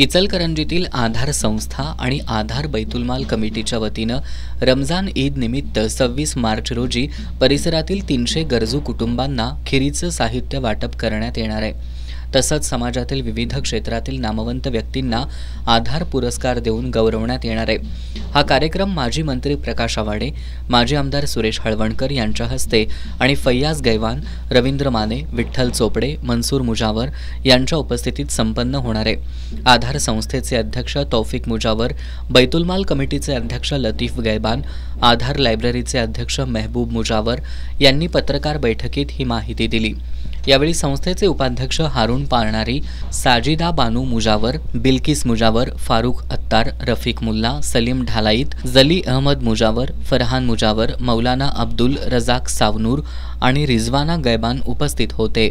इचलकरंजीतील आधार संस्था आणि आधार बैतुलमाल कमिटीच्या वतीनं रमजान ईद निमित्त 26 मार्च रोजी परिसरातील 300 गरजू कुटुंबांना खिरीचं साहित्य वाटप करण्यात येणार आहे। तसंच समाजातील विविध क्षेत्रातील नामवंत व्यक्तींना आधार पुरस्कार देऊन गौरवण्यात येणार आहे। हा कार्यक्रम माजी मंत्री प्रकाश आवाडे, माजी आमदार सुरेश हळवणकर यांच्या हस्ते आणि फैयाज गैवान, रवींद्र माने, विठ्ठल चोपडे, मनसूर मुजावर यांच्या उपस्थितीत संपन्न होणार आहे। आधार संस्थेचे अध्यक्ष तौफिक मुजावर, बैतुलमाल कमिटीचे अध्यक्ष लतीफ गैबान, आधार लायब्ररीचे अध्यक्ष महबूब मुजावर यांनी पत्रकार बैठकीत ही माहिती दिली। यावेळी संस्थेचे उपाध्यक्ष हारून पारणारी, साजिदा बानू मुजावर, बिल्किस मुजावर, फारूक अत्तार, रफीक मुल्ला, सलीम ढालाईत, जली अहमद मुजावर, फरहान मुजावर, मौलाना अब्दुल रजाक सावनूर आणि रिजवाना गैबान उपस्थित होते।